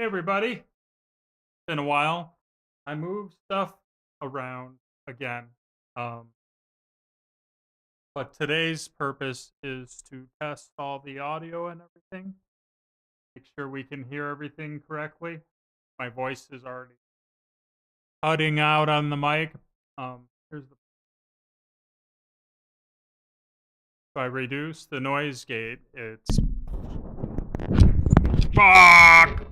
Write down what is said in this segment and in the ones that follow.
Hey everybody, been a while. I moved stuff around again. Um, but today's purpose is to test all the audio and everything. Make sure we can hear everything correctly. My voice is already cutting out on the mic. Here's the If I reduce the noise gate, it's fuck.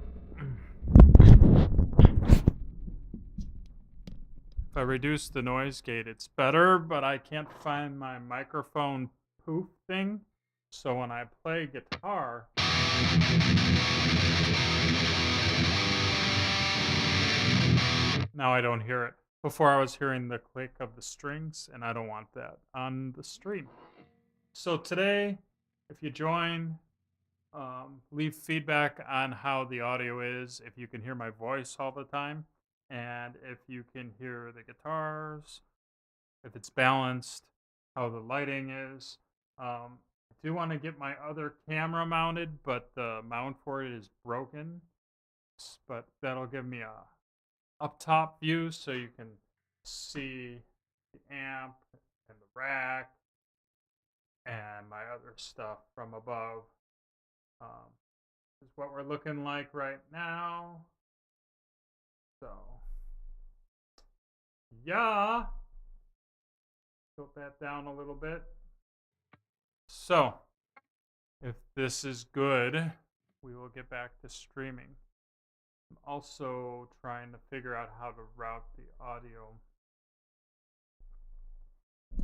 If I reduce the noise gate, it's better, but I can't find my microphone poof thing. So when I play guitar, now I don't hear it. Before I was hearing the click of the strings, and I don't want that on the stream. So today, if you join, leave feedback on how the audio is, if you can hear my voice all the time, and if you can hear the guitars, if it's balanced, how the lighting is. I do want to get my other camera mounted, but the mount for it is broken. But that'll give me a up top view so you can see the amp and the rack and my other stuff from above. Um, is what we're looking like right now. So, yeah, tilt that down a little bit. So, if this is good, we will get back to streaming. I'm also trying to figure out how to route the audio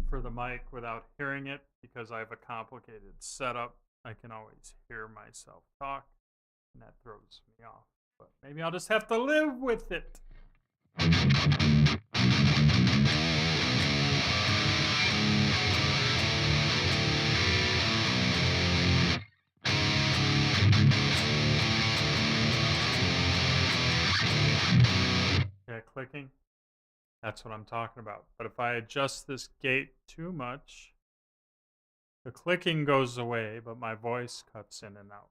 for the mic without hearing it because I have a complicated setup. I can always hear myself talk, and that throws me off. But maybe I'll just have to live with it. Yeah, clicking. That's what I'm talking about. But if I adjust this gate too much, the clicking goes away, but my voice cuts in and out.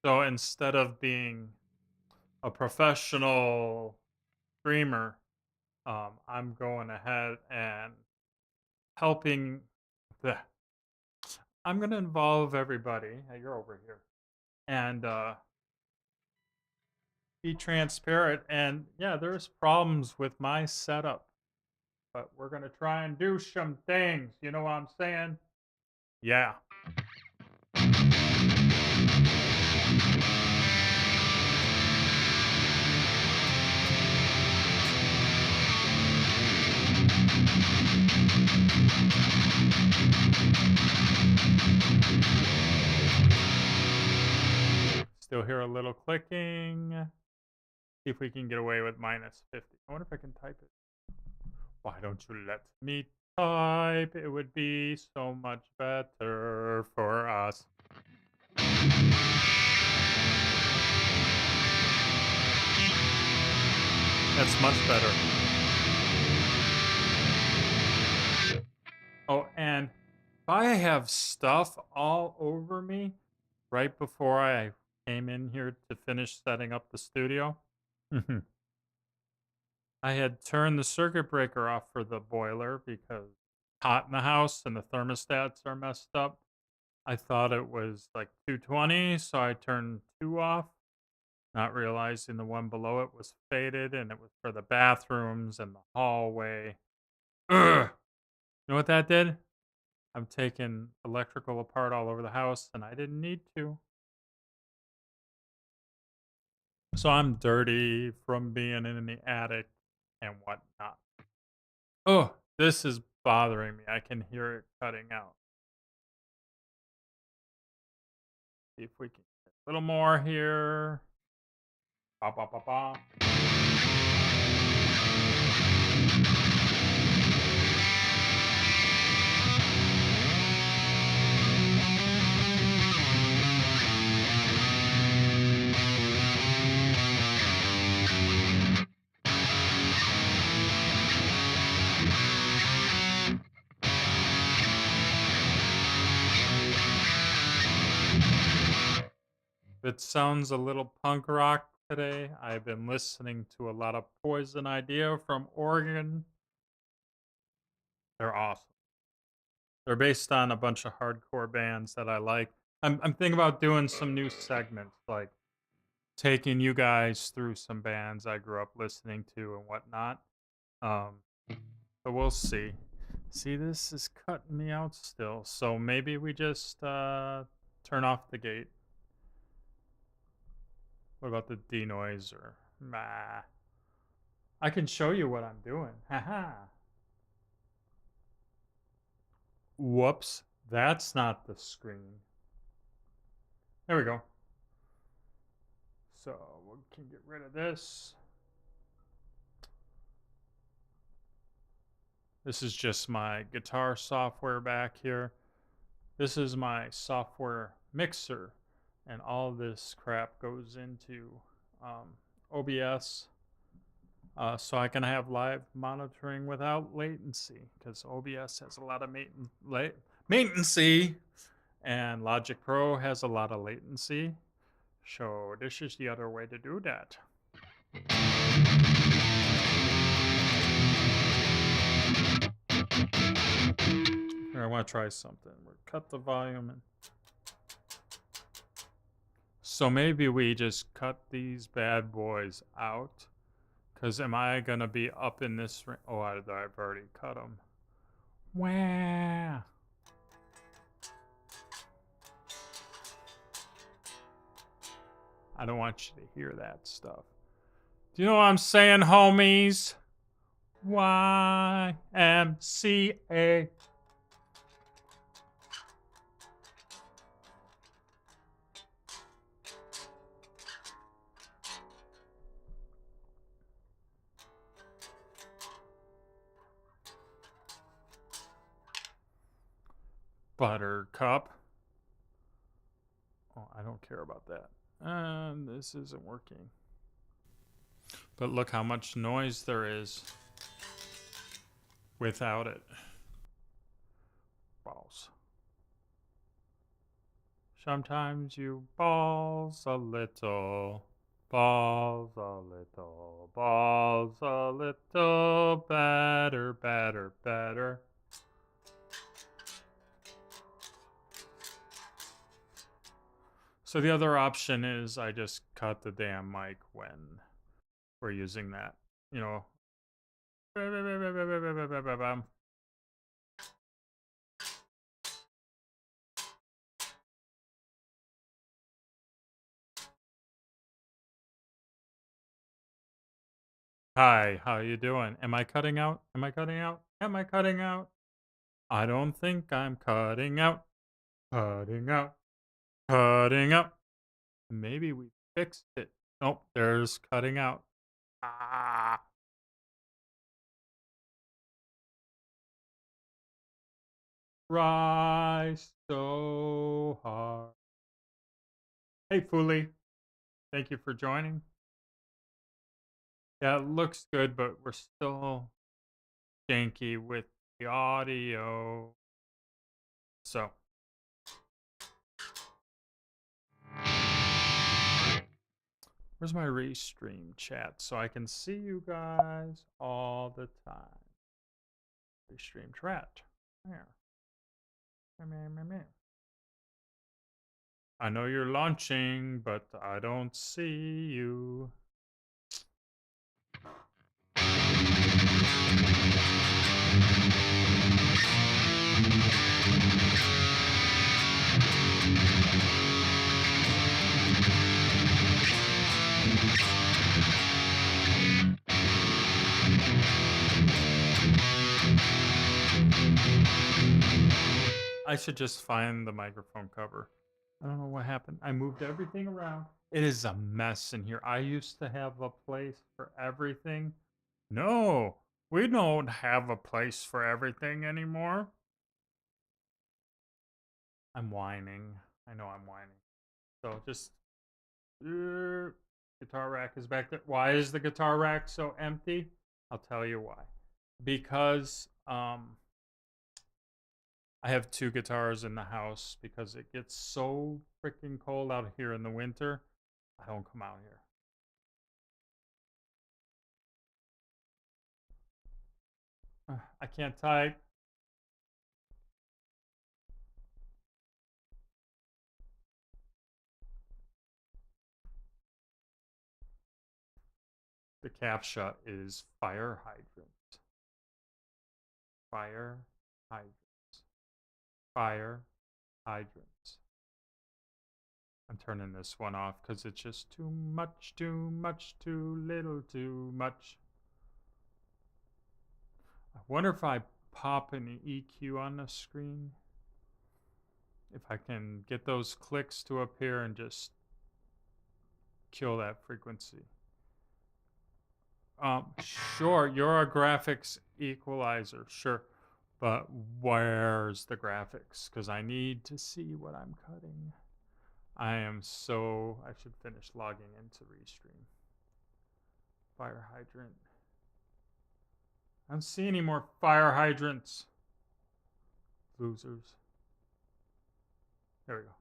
So instead of being a professional streamer, I'm going ahead and helping the. I'm going to involve everybody. Hey, you're over here, and be transparent. And yeah, there's problems with my setup, but we're going to try and do some things. You know what I'm saying? Yeah. Still hear a little clicking. See if we can get away with minus 50. I wonder if I can type it. Why don't you let me type? It would be so much better for us. That's much better. Oh, and if I have stuff all over me right before I came in here to finish setting up the studio, I had turned the circuit breaker off for the boiler because hot in the house and the thermostats are messed up. I thought it was like 220, so I turned two off, not realizing the one below it was faded and it was for the bathrooms and the hallway. Ugh. You know what that did? I'm taking electrical apart all over the house and I didn't need to. So I'm dirty from being in the attic and whatnot. Oh, this is bothering me. I can hear it cutting out. See if we can get a little more here. Ba, ba, ba, ba. it sounds a little punk rock today, I've been listening to a lot of Poison Idea from Oregon. They're awesome. They're based on a bunch of hardcore bands that I like. I'm thinking about doing some new segments, like taking you guys through some bands I grew up listening to and whatnot. Um, but we'll see. See, this is cutting me out still, so maybe we just turn off the gate. What about the denoiser? Nah. I can show you what I'm doing. Haha. Whoops. That's not the screen. There we go. So we can get rid of this. This is just my guitar software back here. This is my software mixer, and all this crap goes into OBS, so I can have live monitoring without latency, because OBS has a lot of maintenancy, and Logic Pro has a lot of latency. So this is the other way to do that. Here, I want to try something. We'll cut the volume and so maybe we just cut these bad boys out. Because am I going to be up in this ring? Oh, I've already cut them. Wah. I don't want you to hear that stuff. Do you know what I'm saying, homies? YMCA. Buttercup. Oh, I don't care about that. And this isn't working. But look how much noise there is without it. Balls. Sometimes you balls a little, balls a little, balls a little, better, better, better. So the other option is I just cut the damn mic when we're using that, you know. Hi, how you doing? Am I cutting out? Am I cutting out? Am I cutting out? I don't think I'm cutting out. Cutting out. Cutting out. Maybe we fixed it. Nope, there's cutting out. Ah. Rise so hard. Hey, Fuli. Thank you for joining. Yeah, it looks good, but we're still janky with the audio. So. Where's my restream chat so I can see you guys all the time? Restream chat. There. I know you're launching, but I don't see you. I should just find the microphone cover. I don't know what happened. I moved everything around. It is a mess in here. I used to have a place for everything. No, we don't have a place for everything anymore. I'm whining. I know I'm whining. So just guitar rack is back there. Why is the guitar rack so empty? I'll tell you why. Because I have two guitars in the house because it gets so freaking cold out here in the winter. I don't come out here. I can't type. The CAPTCHA is fire hydrant. Fire hydrant. Fire hydrant. I'm turning this one off because it's just too much, too little, too much. I wonder if I pop an EQ on the screen, if I can get those clicks to appear and just kill that frequency. Sure, you're a graphics equalizer, sure. But where's the graphics? Because I need to see what I'm cutting. I should finish logging into Restream. Fire hydrant. I don't see any more fire hydrants. Losers. There we go.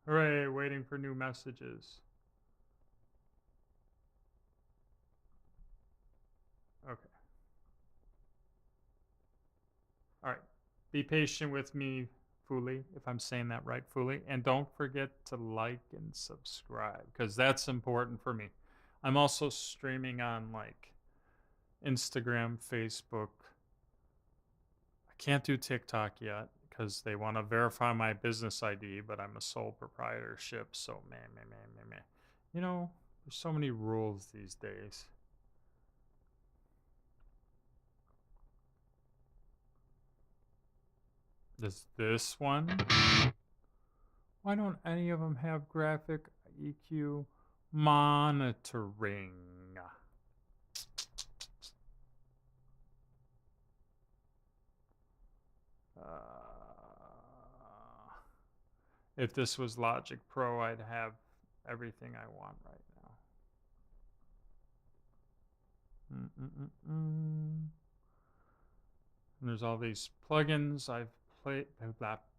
Hooray, waiting for new messages. Okay. All right. Be patient with me, Fuli, if I'm saying that right, Fuli. And don't forget to like and subscribe, because that's important for me. I'm also streaming on like Instagram, Facebook. I can't do TikTok yet because they want to verify my business ID, but I'm a sole proprietorship. So, man. You know, there's so many rules these days. Does this one? Why don't any of them have graphic EQ monitoring? If this was Logic Pro, I'd have everything I want right now. And there's all these plugins I've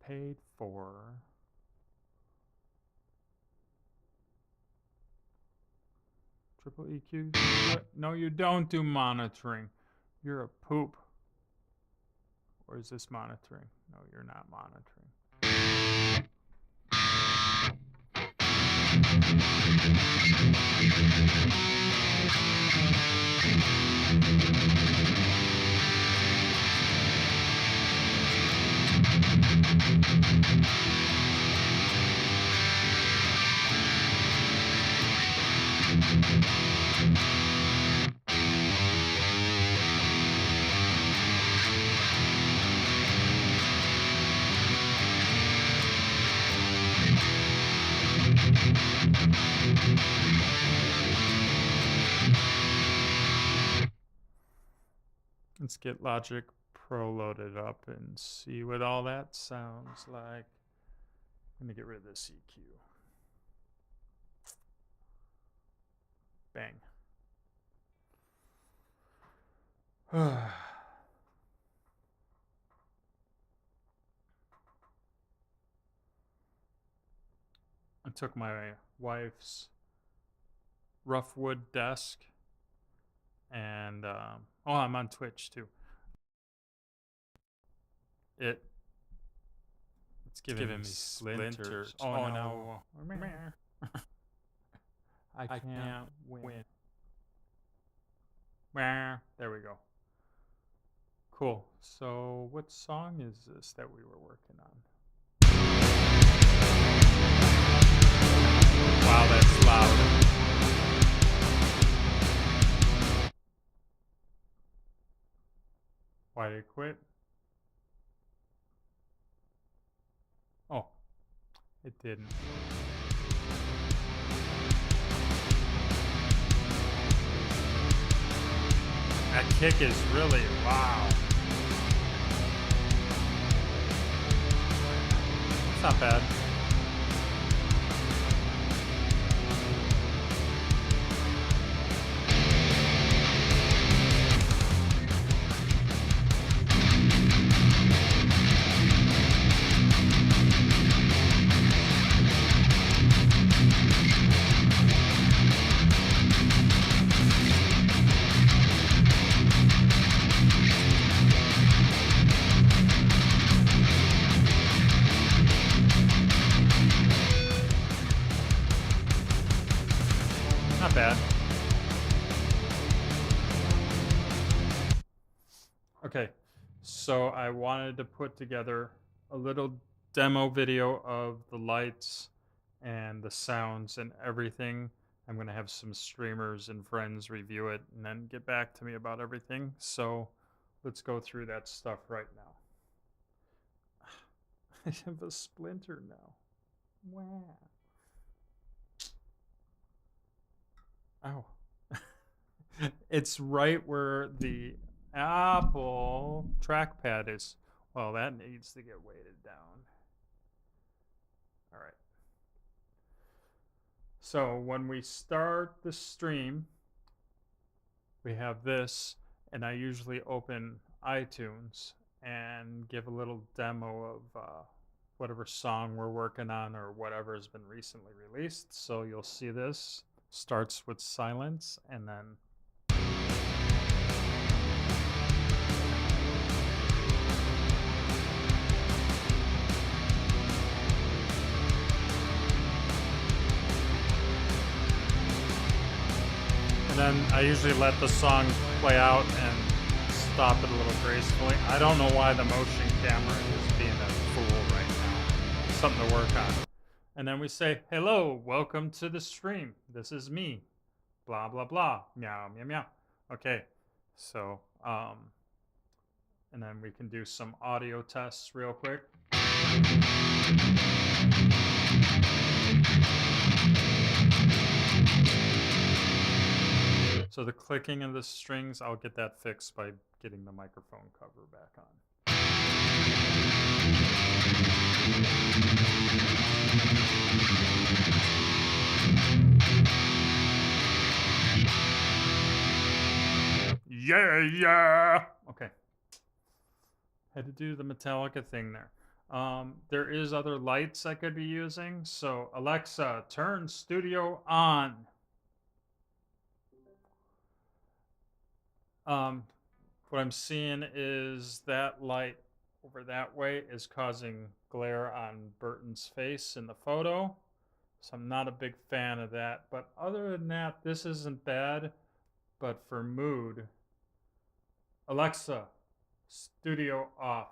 paid for. Triple EQ? No, you don't do monitoring. You're a poop. Or is this monitoring? No, you're not monitoring. Let's get Logic Pro loaded up and see what all that sounds like. I'm gonna get rid of this EQ. Bang. I took my wife's rough wood desk and oh, I'm on Twitch too. It's giving me splinters. Oh no. I can't win. There we go. Cool. So what song is this that we were working on? Wow, that's loud. Why did it quit? Oh, it didn't. That kick is really, wow. It's not bad. not bad. Okay, so I wanted to put together a little demo video of the lights and the sounds and everything. I'm going to have some streamers and friends review it and then get back to me about everything. So let's go through that stuff right now. I have a splinter now. Wow. Ow. It's right where the Apple trackpad is. Well, that needs to get weighted down. All right. So when we start the stream, we have this, and I usually open iTunes and give a little demo of whatever song we're working on or whatever has been recently released. So you'll see this starts with silence and then I usually let the song play out and stop it a little gracefully. I don't know why the motion camera is being a fool right now. Something to work on. And then we say, hello, welcome to the stream. This is me. Blah, blah, blah. Meow, meow, meow. Okay, so, and then we can do some audio tests real quick. So the clicking of the strings, I'll get that fixed by getting the microphone cover back on. Yeah. Okay. Had to do the Metallica thing there. There is other lights I could be using. So Alexa, turn studio on. What I'm seeing is that light over that way is causing glare on Burton's face in the photo. So I'm not a big fan of that. But other than that, this isn't bad. But for mood, Alexa, studio off.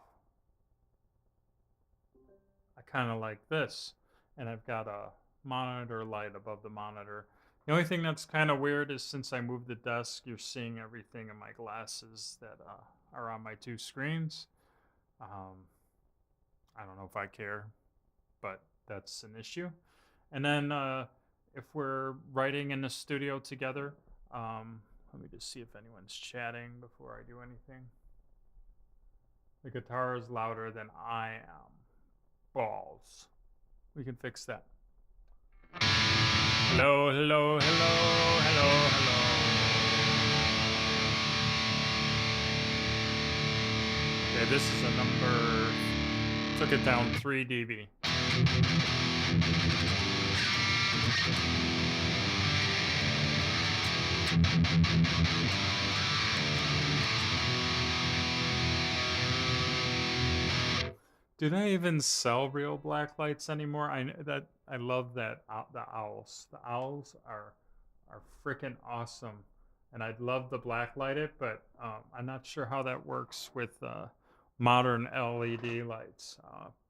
I kind of like this. And I've got a monitor light above the monitor. The only thing that's kind of weird is since I moved the desk, you're seeing everything in my glasses that are on my two screens. I don't know if I care, but that's an issue. And then if we're writing in the studio together, let me just see if anyone's chatting before I do anything. The guitar is louder than I am. Balls. We can fix that. Hello, hello, hello, hello, hello. Okay, this is a number, took it down 3 dB. Do they even sell real black lights anymore? I love that the owls. The owls are freaking awesome, and I'd love to black light it, but I'm not sure how that works with modern LED lights.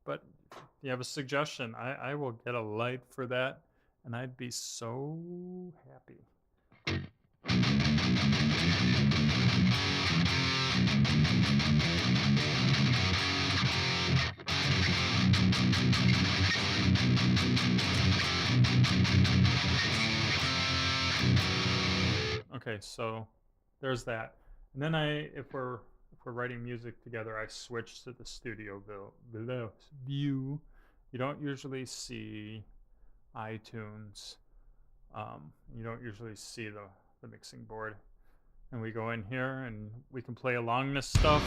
But if you have a suggestion, I will get a light for that, and I'd be so happy. Okay, so there's that. And then if we're writing music together, I switch to the studio view. You don't usually see iTunes. You don't usually see the mixing board. And we go in here and we can play along this stuff.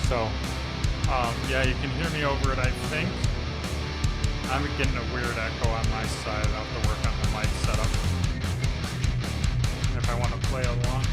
So, yeah, you can hear me over it, I think. I'm getting a weird echo on my side. I'll have to work on the mic setup. If I want to play along.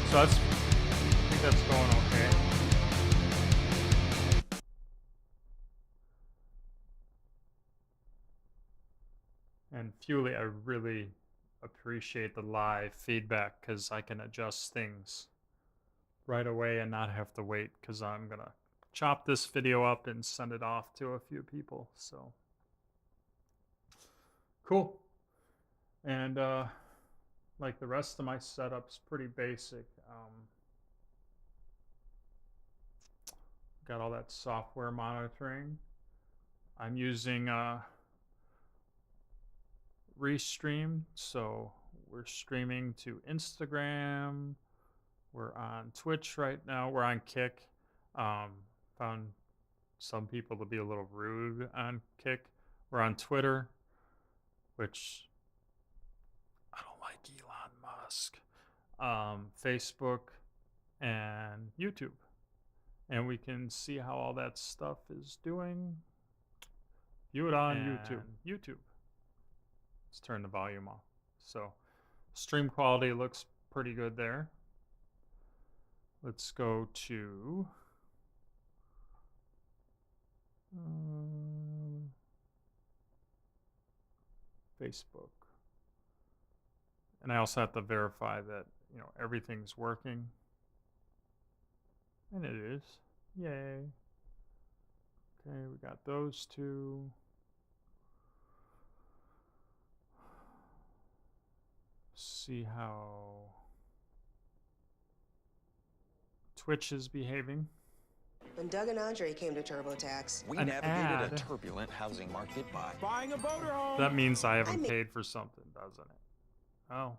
So I think that's going okay. And Fuley, I really appreciate the live feedback because I can adjust things right away and not have to wait because I'm going to chop this video up and send it off to a few people. So cool. And like the rest of my setup's pretty basic. Got all that software monitoring. I'm using Restream, so we're streaming to Instagram. We're on Twitch right now. We're on Kick. Found some people to be a little rude on Kick. We're on Twitter, which I don't like Elon Musk. Facebook and YouTube. And we can see how all that stuff is doing. View it on YouTube. Let's turn the volume off. So stream quality looks pretty good there. Let's go to Facebook. And I also have to verify that, you know, everything's working. And it is. Yay. Okay, we got those two. See how Twitch is behaving. When Doug and Andre came to TurboTax, we An navigated ad. a turbulent housing market by buying a motorhome. That means I haven't paid for something, doesn't it? Oh.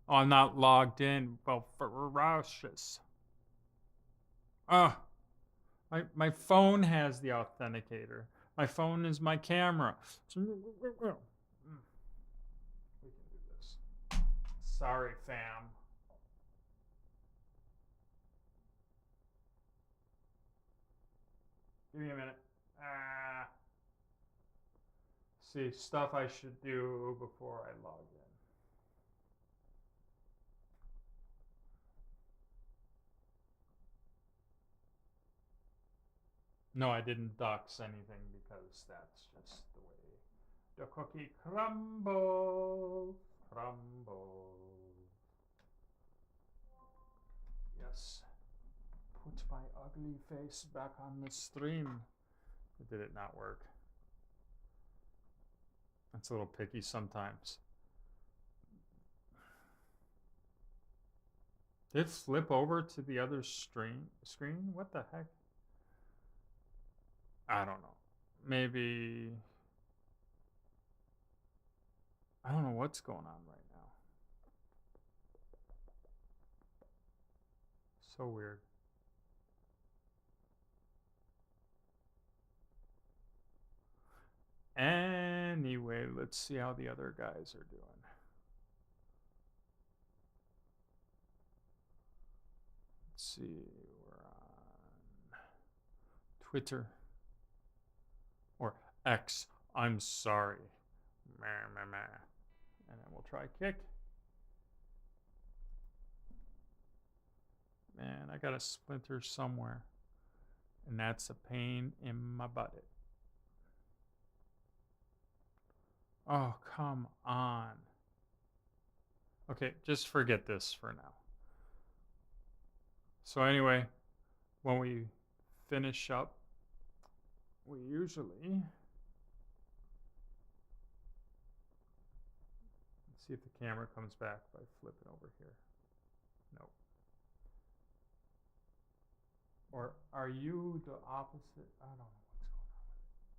Oh, I'm not logged in. Well, ferocious. My phone has the authenticator. My phone is my camera. We can do this. Sorry, fam. Give me a minute. See, stuff I should do before I log in. No, I didn't dox anything because that's just the way the cookie crumbles. Yes. Put my ugly face back on the stream. Or did it not work? That's a little picky sometimes. Did it flip over to the other screen? What the heck? I don't know. Maybe... I don't know what's going on right now. So weird. Anyway, let's see how the other guys are doing. Let's see, we're on Twitter. Or X, I'm sorry. Meh, meh, meh. And then we'll try Kick. Man, I got a splinter somewhere. And that's a pain in my butt. Oh, come on. Okay, just forget this for now. So anyway, when we finish up, we usually... Let's see if the camera comes back by flipping over here. Nope. Or are you the opposite? I don't know what's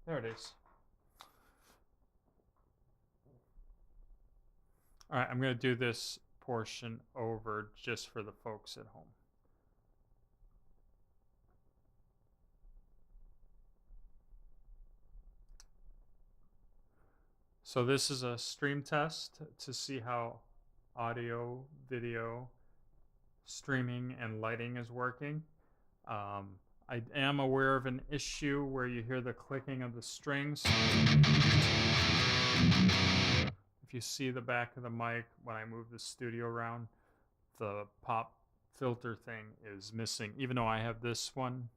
going on with it. There it is. All right, I'm going to do this portion over just for the folks at home. So this is a stream test to see how audio, video, streaming, and lighting is working. I am aware of an issue where you hear the clicking of the strings. If you see the back of the mic, when I move the studio around, the pop filter thing is missing. Even though I have this one,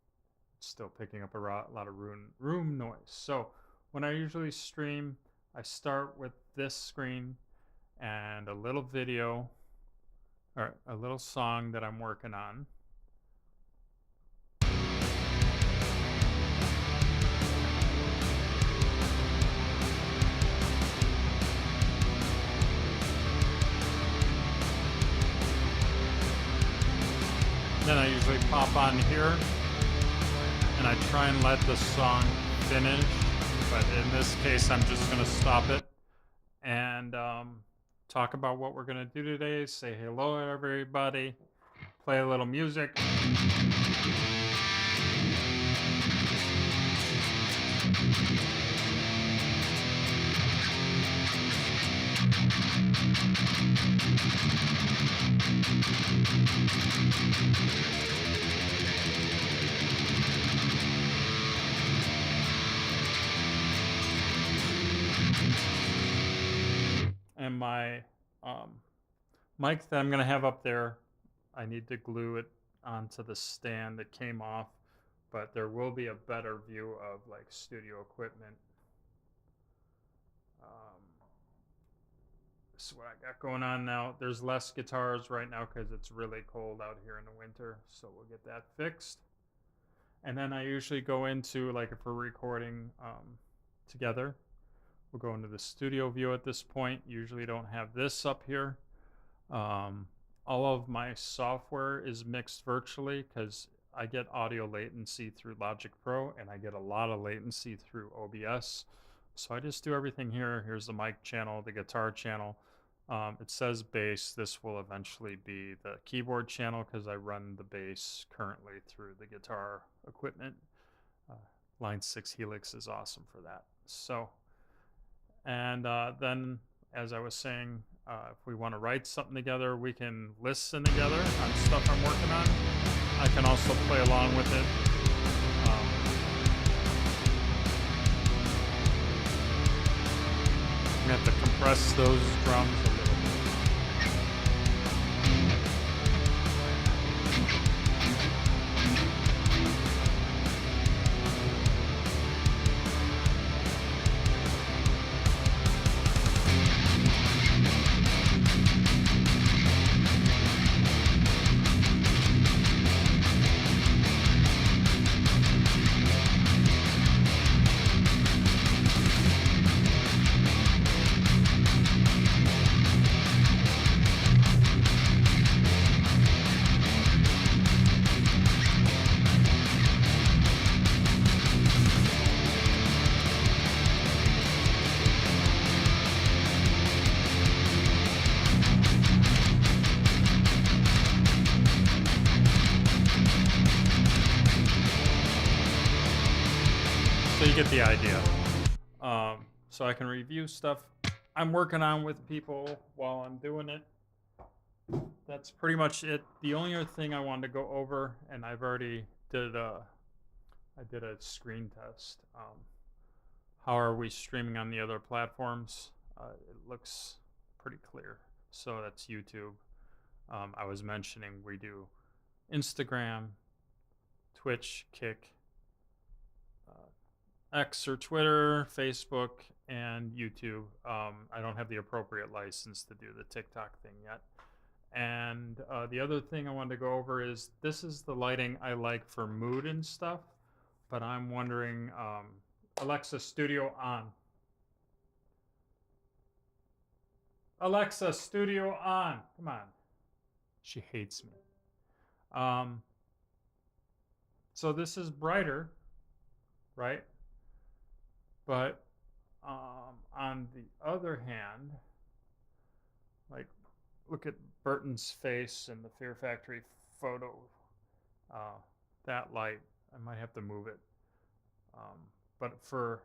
it's still picking up a lot of room noise. So when I usually stream, I start with this screen and a little video or a little song that I'm working on. Then I usually pop on here and I try and let the song finish, but in this case I'm just going to stop it and talk about what we're going to do today, say hello everybody, play a little music. And my mic that I'm going to have up there, I need to glue it onto the stand that came off, but there will be a better view of like studio equipment. This is what I got going on now. There's less guitars right now because it's really cold out here in the winter, so we'll get that fixed. And then I usually go into, like if we're recording together, we'll go into the studio view at this point. Usually don't have this up here. All of my software is mixed virtually because I get audio latency through Logic Pro and I get a lot of latency through OBS. So I just do everything here. Here's the mic channel, the guitar channel. It says bass. This will eventually be the keyboard channel because I run the bass currently through the guitar equipment. Line 6 Helix is awesome for that. So, and then as I was saying, if we want to write something together, we can listen together on stuff I'm working on. I can also play along with it. I'm going to have to compress those drums a little bit. So you get the idea. So I can review stuff I'm working on with people while I'm doing it. That's pretty much it. The only other thing I wanted to go over, and I've already did I did a screen test. How are we streaming on the other platforms? It looks pretty clear. So that's YouTube. I was mentioning we do Instagram, Twitch, Kick, X or Twitter, Facebook, and YouTube. I don't have the appropriate license to do the TikTok thing yet. And the other thing I wanted to go over is this is the lighting I like for mood and stuff, but I'm wondering, Alexa, studio on. Alexa, studio on. Come on. She hates me. So this is brighter, right? But on the other hand, like, look at Burton's face in the Fear Factory photo. Uh, that light, I might have to move it. Um, but for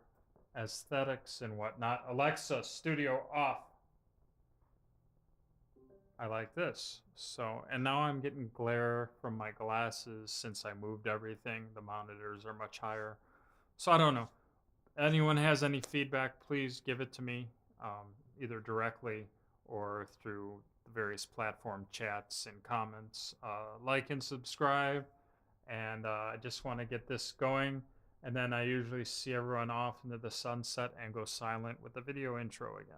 aesthetics and whatnot, Alexa, studio off. I like this. So, and now I'm getting glare from my glasses since I moved everything. The monitors are much higher. So I don't know. Anyone has any feedback, please give it to me, either directly or through the various platform chats and comments. Like and subscribe. And I just want to get this going. And then I usually see everyone off into the sunset and go silent with the video intro again.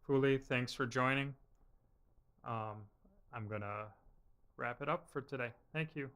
Fuli, thanks for joining. I'm going to wrap it up for today. Thank you.